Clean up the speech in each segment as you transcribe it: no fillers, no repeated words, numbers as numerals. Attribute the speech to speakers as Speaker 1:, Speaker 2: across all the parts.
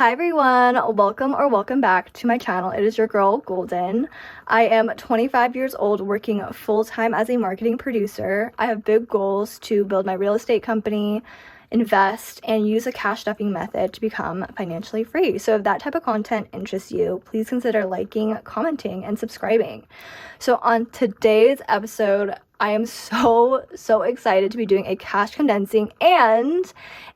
Speaker 1: Hi everyone, welcome back to my channel. It is your girl Golden. I am 25 years old, working full-time as a marketing producer. I have big goals to build my real estate company, invest, and use a cash stuffing method to become financially free. So if that type of content interests you, please consider liking, commenting, and subscribing. So on today's episode, I am so excited to be doing a cash condensing and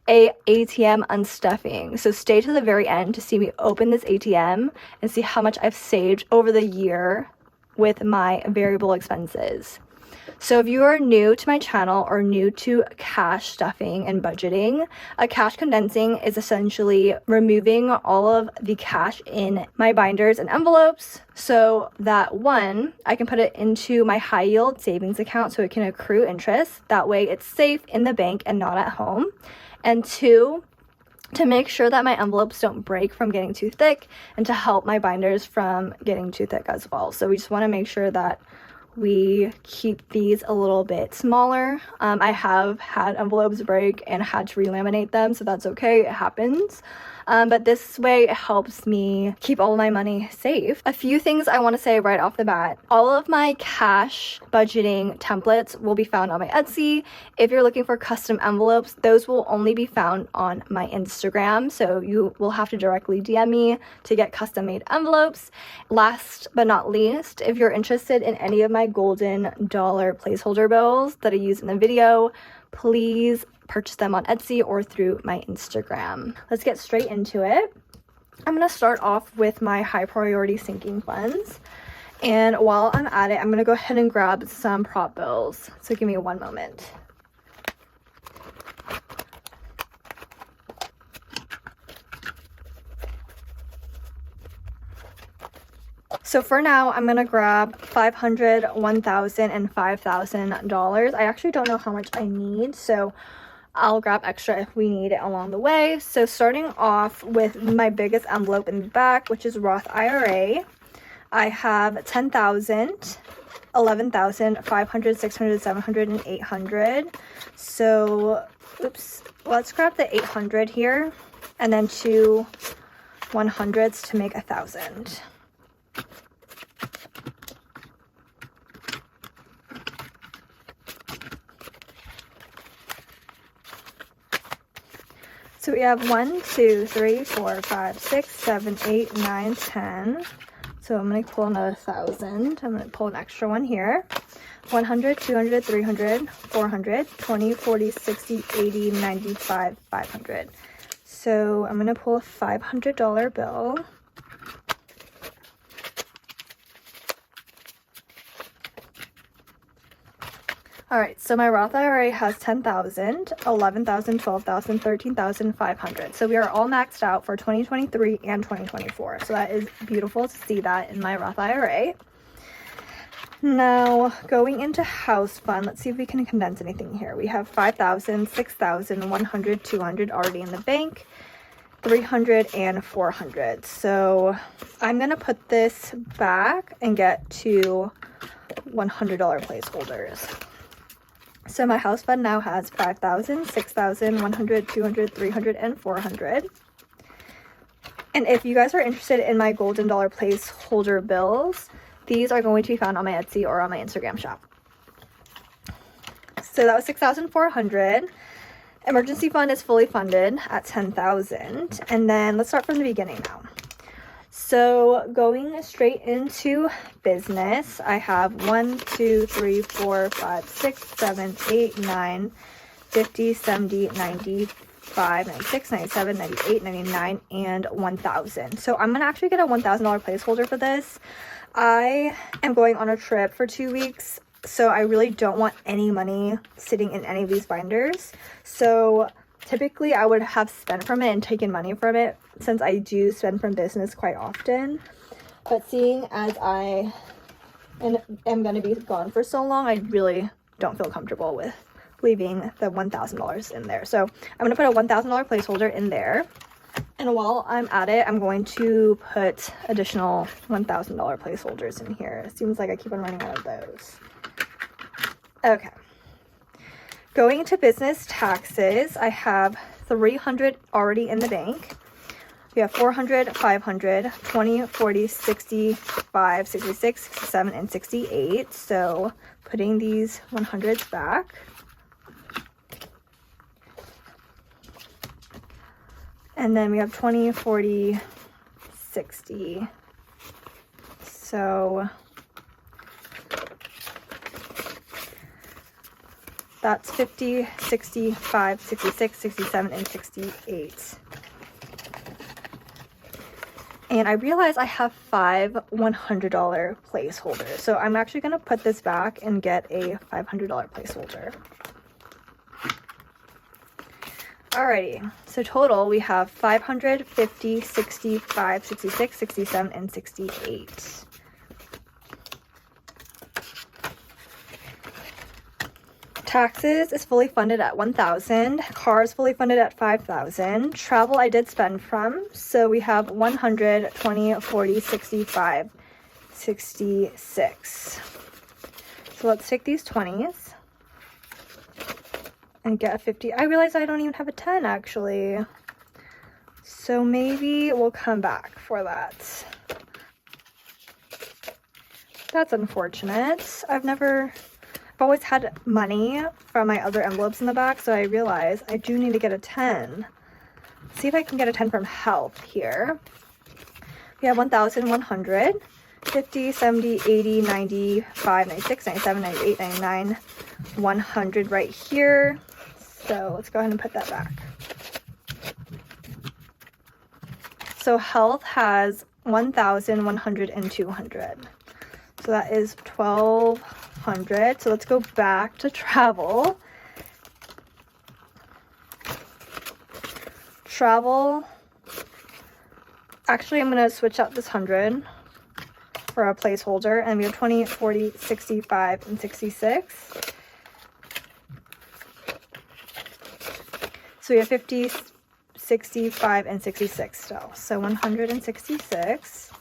Speaker 1: a ATM unstuffing. So stay to the very end to see me open this ATM and see how much I've saved over the year with my variable expenses. So if you are new to my channel or new to cash stuffing and budgeting, a cash condensing is essentially removing all of the cash in my binders and envelopes so that one, I can put it into my high yield savings account so it can accrue interest. That way it's safe in the bank and not at home. And two, to make sure that my envelopes don't break from getting too thick and to help my binders from getting too thick as well. So we just want to make sure that we keep these a little bit smaller. I have had envelopes break and had to relaminate them, so that's okay, it happens. But this way it helps me keep all my money safe. A few things I want to say right off the bat. All of my cash budgeting templates will be found on my Etsy. If you're looking for custom envelopes, those will only be found on my Instagram, so you will have to directly DM me to get custom made envelopes. Last but not least, if you're interested in any of my golden dollar placeholder bills that I use in the video, please purchase them on Etsy or through my Instagram. Let's get straight into it. I'm going to start off with my high priority sinking funds. And while I'm at it, I'm going to go ahead and grab some prop bills. So give me one moment. So for now, I'm going to grab $500, $1,000, and $5,000. I actually don't know how much I need, so I'll grab extra if we need it along the way. So starting off with my biggest envelope in the back, which is Roth IRA, I have $10,000, $11,000, $500, $600, $700, and $800. So, let's grab the $800 here, and then two 100s to make $1,000. So we have 1, 2, 3, 4, 5, 6, 7, 8, 9, 10. So I'm going to pull another 1,000. I'm going to pull an extra one here. 100, 200, 300, 400, 20, 40, 60, 80, 95, 500. So I'm going to pull a $500 bill. Alright, so my Roth IRA has $10,000, $11,000, $12,000, $13,500. So we are all maxed out for 2023 and 2024. So that is beautiful to see that in my Roth IRA. Now, going into house fund, let's see if we can condense anything here. We have $5,000, $6,000, $100, $200 already in the bank, $300, and $400. So I'm going to put this back and get to $100 placeholders. So my house fund now has $5,000, $6,000, $100, $200, $300, and $400. And if you guys are interested in my golden dollar placeholder bills, these are going to be found on my Etsy or on my Instagram shop. So that was $6,400. Emergency fund is fully funded at $10,000. And then let's start from the beginning now. So going straight into business, I have 1, 2, 3, 4, 5, 6, 7, 8, 9, 50, 70, 95, 96, 97, 98, 99, and 1,000. So I'm going to actually get a $1,000 placeholder for this. I am going on a trip for 2 weeks, so I really don't want any money sitting in any of these binders. So typically I would have spent from it and taken money from it, since I do spend from business quite often. But seeing as I am going to be gone for so long, I really don't feel comfortable with leaving the $1,000 in there. So I'm going to put a $1,000 placeholder in there. And while I'm at it, I'm going to put additional $1,000 placeholders in here. It seems like I keep on running out of those. Okay. Going into business taxes, I have $300 already in the bank. We have 400, 500, 20, 40, 65, 66, 67, and 68. So putting these 100s back. And then we have 20, 40, 60. So that's 50, 65, 66, 67, and 68. And I realize I have 5 $100 placeholders. So I'm actually going to put this back and get a $500 placeholder. Alrighty, so total we have 500, 50, 65, 66, 67, and 68. Taxes is fully funded at $1,000. Car is fully funded at $5,000. Travel I did spend from, so we have 100, 20, 40, 65, 66. So let's take these 20s and get a 50. I realize I don't even have a 10 actually. So maybe we'll come back for that. That's unfortunate. I've always had money from my other envelopes in the back, so I realize I do need to get a 10. Let's see if I can get a 10 from health here. We have 1,100, 50, 70, 80, 95, 96, 97, 98, 99, 100 right here. So let's go ahead and put that back. So health has 1,100 and 200. So that is 1,200. So let's go back to travel. Travel. Actually, I'm going to switch out this 100 for a placeholder. And we have 20, 40, 65, and 66. So we have 50, 65, and 66 still. So 166.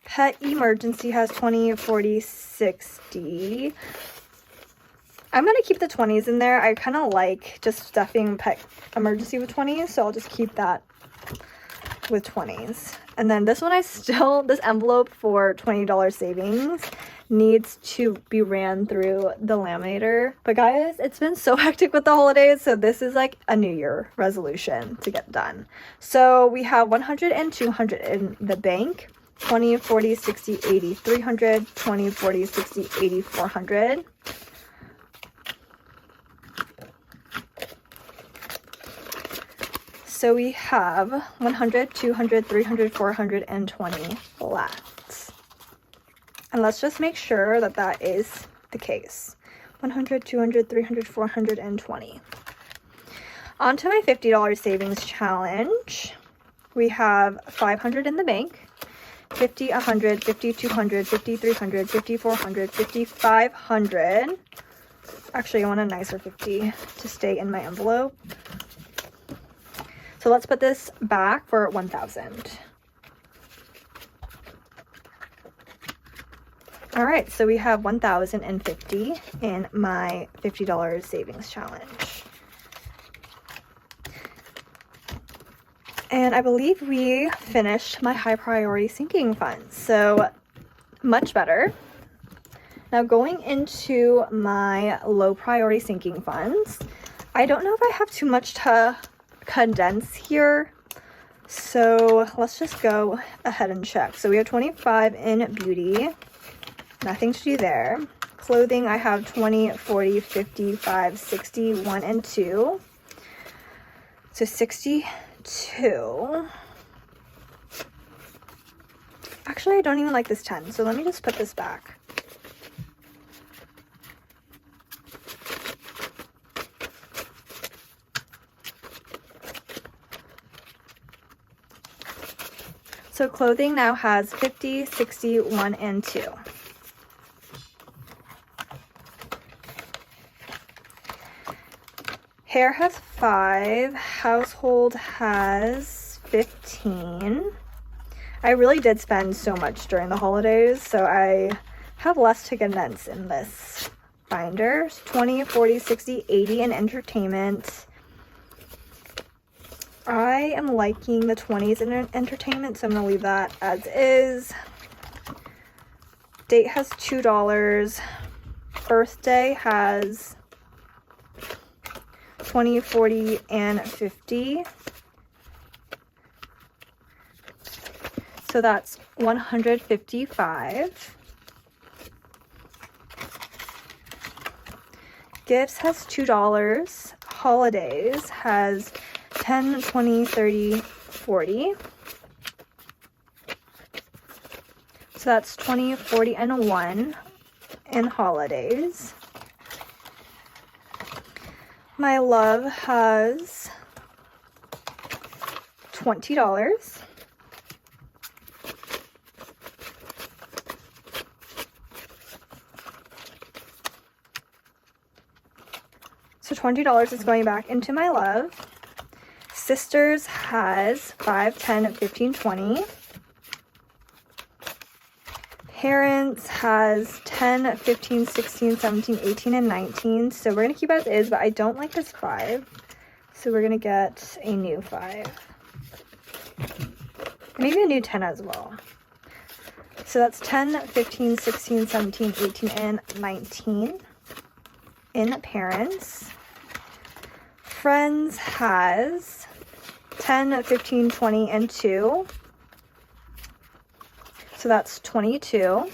Speaker 1: Pet emergency has 20, 40, 60. I'm going to keep the 20s in there. I kind of like just stuffing pet emergency with 20s, so I'll just keep that with 20s. And then this one this envelope for $20 savings needs to be ran through the laminator. But guys, it's been so hectic with the holidays, so this is like a New Year resolution to get done. So we have 100 and 200 in the bank. 20, 40, 60, 80, 300, 20, 40, 60, 80, 400. So we have 100, 200, 300, 400, and 20 left. And let's just make sure that that is the case. 100, 200, 300, 400, and 20. On to my $50 savings challenge. We have 500 in the bank. 50, 100, 50, 200, 50, 300, 50, 400, 50, 500. Actually, I want a nicer 50 to stay in my envelope. So let's put this back for 1,000. All right, so we have 1,050 in my $50 savings challenge. And I believe we finished my high priority sinking funds, so much better. Now going into my low priority sinking funds, I don't know if I have too much to condense here, so let's just go ahead and check. So we have 25 in beauty, nothing to do there. Clothing, I have 20, 40, 55, 60, 1 and 2. So 62. Actually, I don't even like this 10, so let me just put this back. So clothing now has 50, 60, 1 and 2. Hair has 5. Household has 15. I really did spend so much during the holidays, so I have less to condense in this binders. 20, 40, 60, 80 in entertainment. I am liking the 20s in entertainment, so I'm going to leave that as is. Date has $2. Birthday has 20, 40, and 50. So that's 155. Gifts has $2. Holidays has 10, 20, 30, 40. So that's 20, 40, and 1 in holidays. My love has $20. So $20 is going back into my love. Sisters has 5, 10, 15, 20. Parents has 10, 15, 16, 17, 18, and 19. So we're going to keep as is, but I don't like this 5. So we're going to get a new 5. Maybe a new 10 as well. So that's 10, 15, 16, 17, 18, and 19 in parents. Friends has 10, 15, 20, and 2. So that's 22.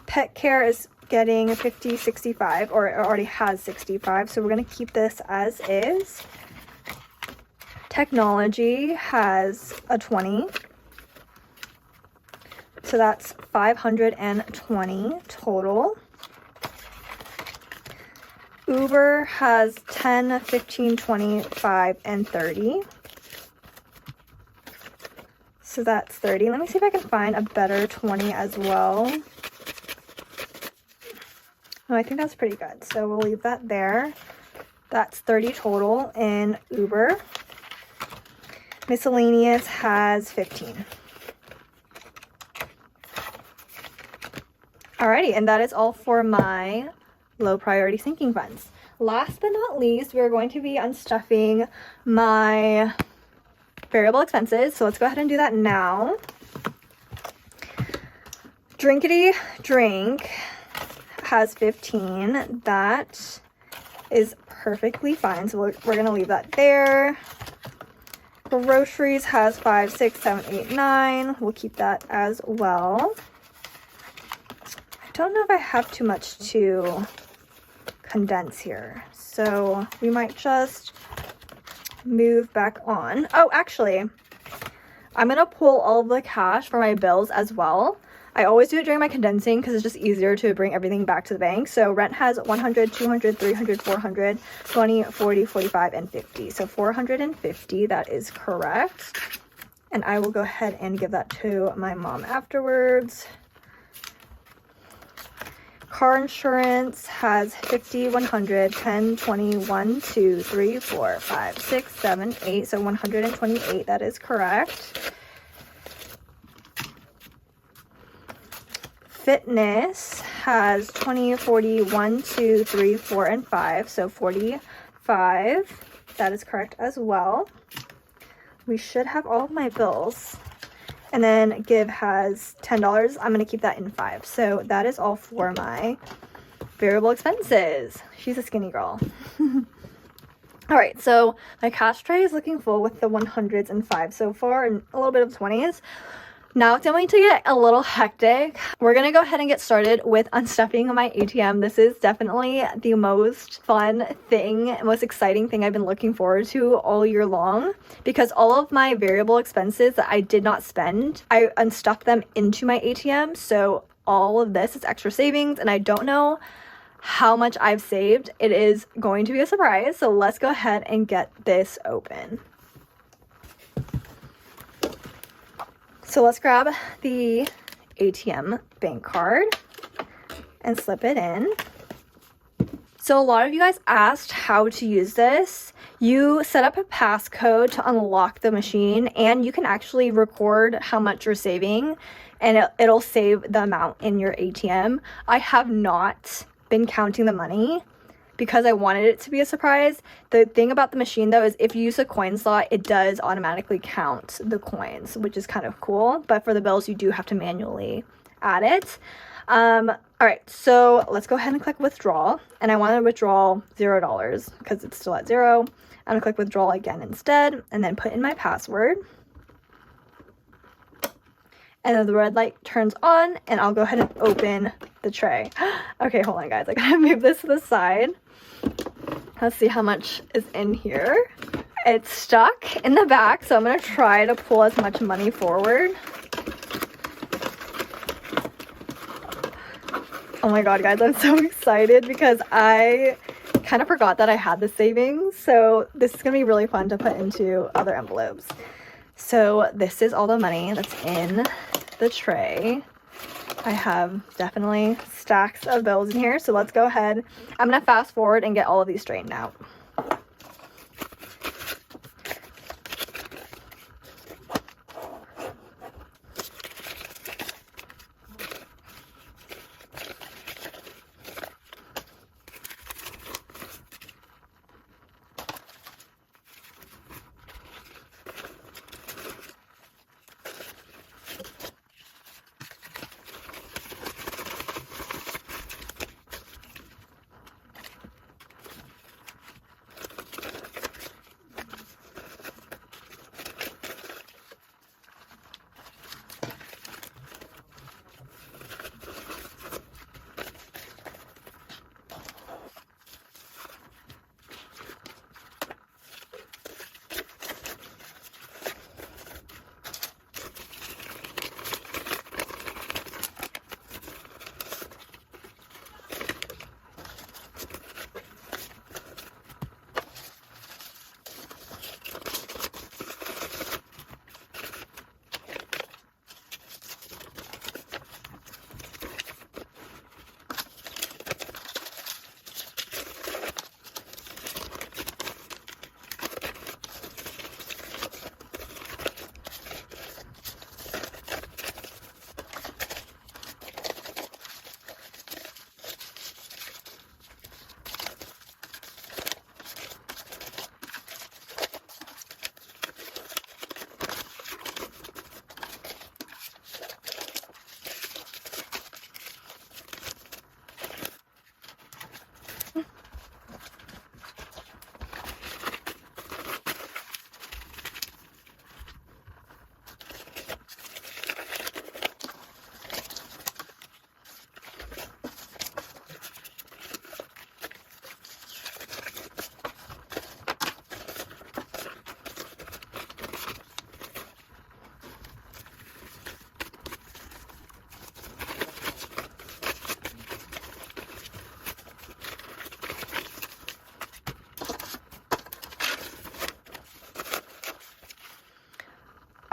Speaker 1: Pet care is getting 50, 65, or it already has 65. So we're going to keep this as is. Technology has a 20. So that's 520 total. Uber has 10, 15, 20, 5, and 30. So that's 30. Let me see if I can find a better 20 as well. Oh, I think that's pretty good. So we'll leave that there. That's 30 total in Uber. Miscellaneous has 15. Alrighty, and that is all for my low priority sinking funds. Last but not least, we're going to be unstuffing my variable expenses. So let's go ahead and do that now. Drinkity Drink has 15. That is perfectly fine. So we're going to leave that there. Groceries has 5, 6, 7, 8, 9. We'll keep that as well. I don't know if I have too much to condense here, so we might just move back on. Oh, actually, I'm gonna pull all of the cash for my bills as well. I always do it during my condensing because it's just easier to bring everything back to the bank. So rent has 100, 200, 300, 400, 20, 40, 45, and 50. So 450, that is correct. And I will go ahead and give that to my mom afterwards. Car insurance has 50, 100, 10, 20, 1, 2, 3, 4, 5, 6, 7, 8. So 128, that is correct. Fitness has 20, 40, 1, 2, 3, 4, and 5. So 45, that is correct as well. We should have all of my bills. And then Give has $10. I'm going to keep that in 5. So that is all for my variable expenses. She's a skinny girl. All right, so my cash tray is looking full with the 100s and 5s so far and a little bit of 20s. Now it's going to get a little hectic. We're going to go ahead and get started with unstuffing my ATM. This is definitely the most fun thing, most exciting thing I've been looking forward to all year long, because all of my variable expenses that I did not spend, I unstuffed them into my ATM. So all of this is extra savings, and I don't know how much I've saved. It is going to be a surprise. So let's go ahead and get this open. So let's grab the ATM bank card and slip it in. So a lot of you guys asked how to use this. You set up a passcode to unlock the machine, and you can actually record how much you're saving, and it'll save the amount in your ATM. I have not been counting the money because I wanted it to be a surprise. The thing about the machine though is if you use a coin slot, it does automatically count the coins, which is kind of cool. But for the bills, you do have to manually add it. All right, so let's go ahead and click withdraw. And I want to withdraw $0 because it's still at 0. I'm gonna click withdraw again instead, and then put in my password. And then the red light turns on, and I'll go ahead and open the tray. Okay, hold on guys, I gotta move this to the side. Let's see how much is in here. It's stuck in the back, so I'm gonna try to pull as much money forward. Oh my god, guys, I'm so excited because I kind of forgot that I had the savings. So this is gonna be really fun to put into other envelopes. So this is all the money that's in the tray. I have definitely stacks of bills in here. So let's go ahead. I'm gonna fast forward and get all of these straightened out.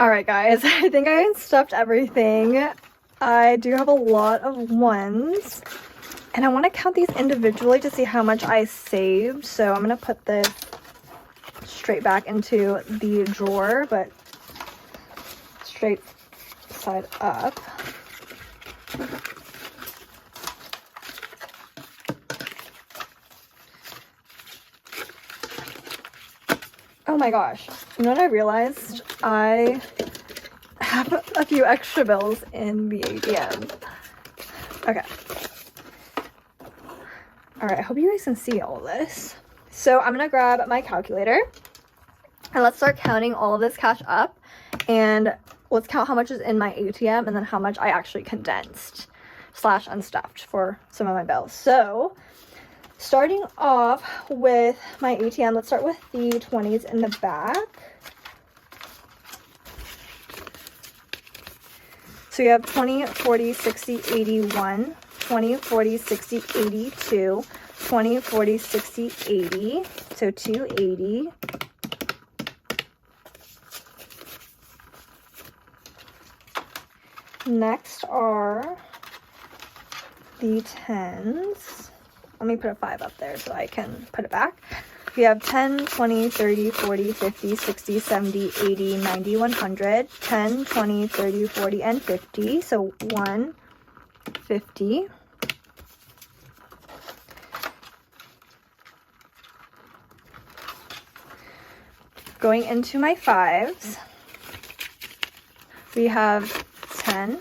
Speaker 1: Alright guys, I think I unstuffed everything. I do have a lot of ones, and I want to count these individually to see how much I saved. So I'm going to put this straight back into the drawer, but straight side up. Oh my gosh, you know what I realized? I have a few extra bills in the ATM. Okay. Alright, I hope you guys can see all of this. So I'm gonna grab my calculator and let's start counting all of this cash up, and let's count how much is in my ATM and then how much I actually condensed / unstuffed for some of my bills. So starting off with my ATM, let's start with the 20s in the back. So you have 20, 40, 60, 81, 20, 40, 60, 82, 20, 40, 60, 80, so 280. Next are the 10s. Let me put a 5 up there so I can put it back. We have 10, 20, 30, 40, 50, 60, 70, 80, 90, 100, 10, 20, 30, 40, and 50. So 150. Going into my 5s, we have 10,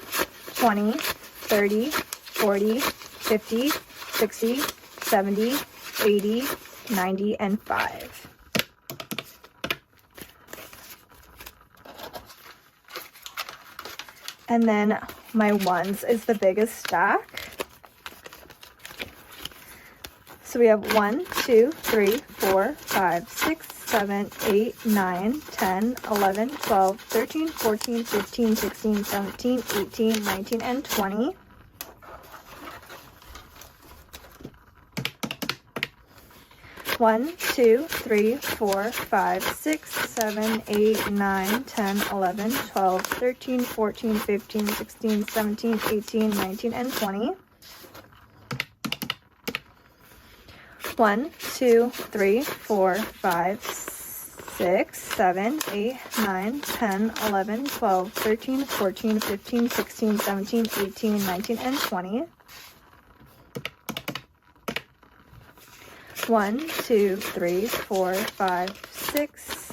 Speaker 1: 20, 30, 40, 50, 60, 70, 80, 90, and 5. And then my 1s is the biggest stack. So we have 1, 2, 3, 4, 5, 6, 7, 8, 9, 10, 11, 12, 13, 14, 15, 16, 17, 18, 19, and 20. One, 2, 3, 4, 5, 6, 7, 8, 9, 10, 11, 12, 13, 14, 15, 16, 17, 18, 19, and 20. 1, 2, 3, 4, 5, 6, 7, 8, 9, 10, 11, 12, 13, 14, 15, 16, 17, 18, 19, and 20. 1, 2, 3, 4, 5, 6,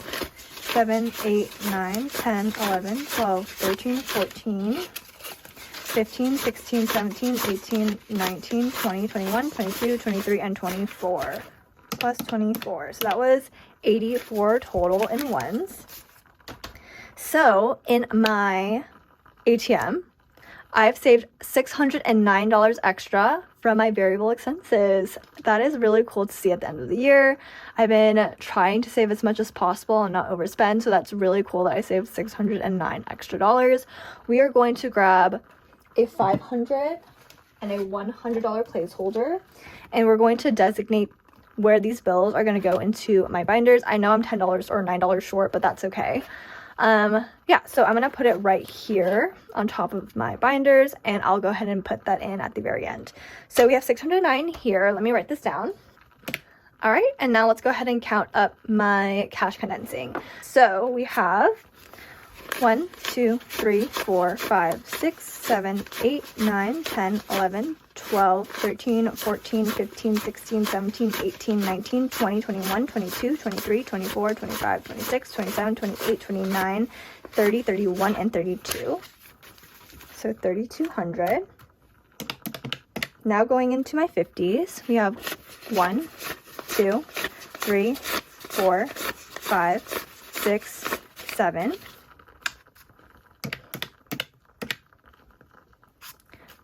Speaker 1: 7, 8, 9, 10, 11, 12, 13, 14, 15, 16, 17, 18, 19, 20, 21, 22, 23, and 24. Plus 24. So that was 84 total in 1s. So in my ATM, I've saved $609 extra from my variable expenses. That is really cool to see at the end of the year. I've been trying to save as much as possible and not overspend, so that's really cool that I saved $609 extra dollars. We are going to grab a $500 and a $100 placeholder, and we're going to designate where these bills are going to go into my binders. I know I'm $10 or $9 short, but that's okay. Yeah, so I'm gonna put it right here on top of my binders, and I'll go ahead and put that in at the very end. So we have 609 here. Let me write this down. All right, and now let's go ahead and count up my cash condensing. So we have 1, 2, 3, 4, 5, 6, 7, 8, 9, 10, 11, 12, 13, 14, 15, 16, 17, 18, 19, 20, 21, 22, 23, 24, 25, 26, 27, 28, 29, 30, 31, and 32. So 3,200. Now going into my 50s, we have 1, 2, 3, 4, 5, 6, 7.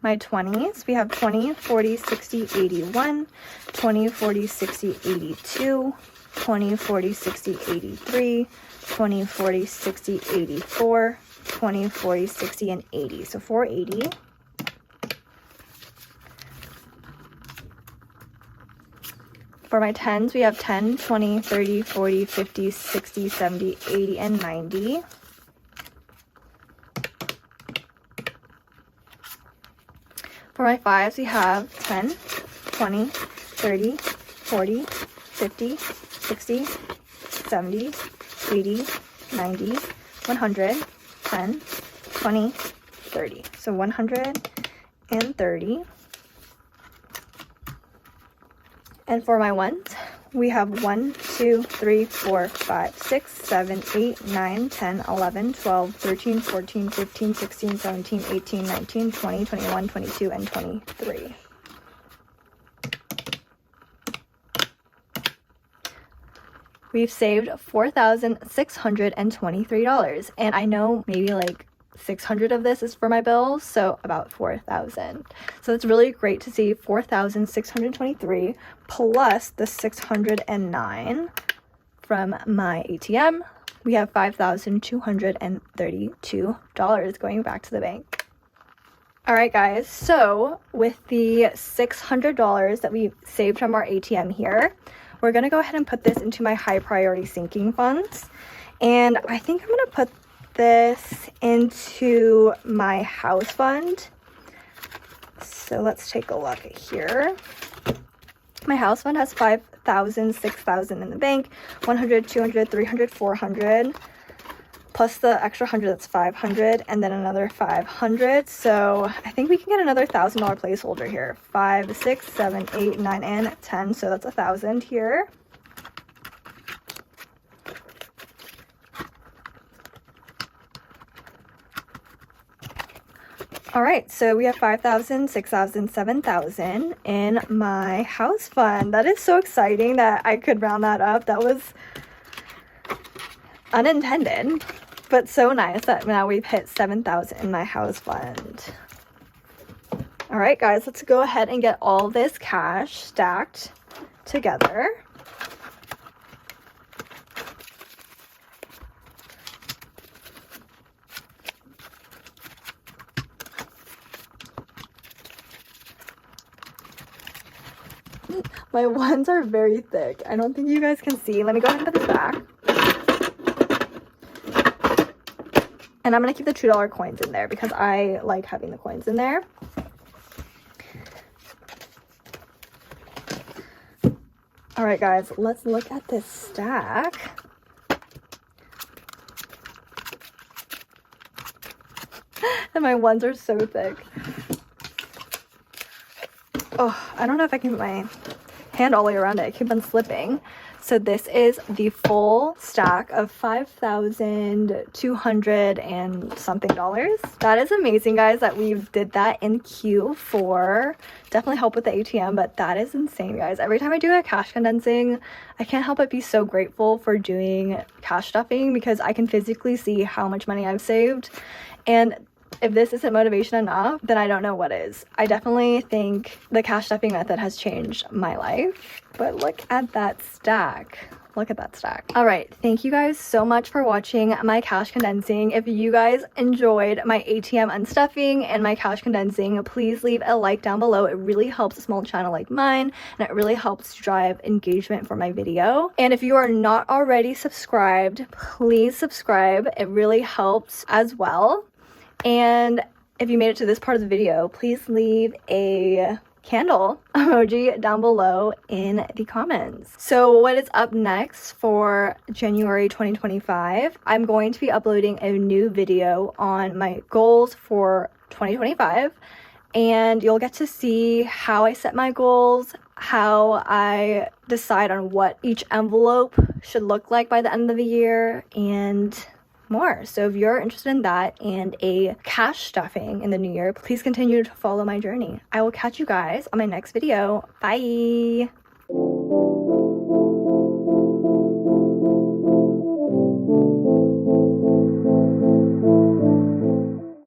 Speaker 1: My 20s, we have 20, 40, 60, 81, 20, 40, 60, 82, 20, 40, 60, 83, 20, 40, 60, 84, 20, 40, 60, and 80. So 480. For my 10s, we have 10, 20, 30, 40, 50, 60, 70, 80, and 90. For my 5s, we have 10, 20, 30, 40, 50, 60, 70, 80, 90, 100, 10, 20, 30. So 130. And for my 1s, we have 1, 2, 3, 4, 5, 6, 7, 8, 9, 10, 11, 12, 13, 14, 15, 16, 17, 18, 19, 20, 21, 22, and 23. We've saved $4,623, and I know maybe like 600 of this is for my bills, so about 4,000. So it's really great to see 4,623 plus the 609 from my ATM. We have $5,232 going back to the bank. All right, guys, so with the $600 that we saved from our ATM here, we're gonna go ahead and put this into my high priority sinking funds. And I think I'm gonna put this into my house fund. So let's take a look here. My house fund has 5,000, 6,000 in the bank, 100, 200, 300, 400, plus the extra 100, that's 500, and then another 500. So I think we can get another $1,000 placeholder here. 5, 6, 7, 8, 9, and 10. So that's 1,000 here. All right, so we have 5,000, 6,000, 7,000 in my house fund. That is so exciting that I could round that up. That was unintended, but so nice that now we've hit 7,000 in my house fund. All right, guys, let's go ahead and get all this cash stacked together. My ones are very thick. I don't think you guys can see. Let me go ahead and put this back. And I'm going to keep the $2 coins in there because I like having the coins in there. All right, guys, let's look at this stack. And my ones are so thick. Oh, I don't know if I can put my hand all the way around it. I keep on slipping. So this is the full stack of 5,200 and something dollars. That is amazing, guys, that we did that in Q4. Definitely help with the ATM, but that is insane, guys. Every time I do a cash condensing, I can't help but be so grateful for doing cash stuffing because I can physically see how much money I've saved. And if this isn't motivation enough, then I don't know what is. I definitely think the cash stuffing method has changed my life. But look at that stack. Look at that stack. All right, thank you guys so much for watching my cash condensing. If you guys enjoyed my ATM unstuffing and my cash condensing, please leave a like down below. It really helps a small channel like mine, and it really helps drive engagement for my video. And if you are not already subscribed, please subscribe. It really helps as well. And if you made it to this part of the video, please leave a candle emoji down below in the comments. So what is up next for January 2025? I'm going to be uploading a new video on my goals for 2025, and you'll get to see how I set my goals, how I decide on what each envelope should look like by the end of the year, and more. So if you're interested in that and a cash stuffing in the new year, please continue to follow my journey. I will catch you guys on my next video. Bye.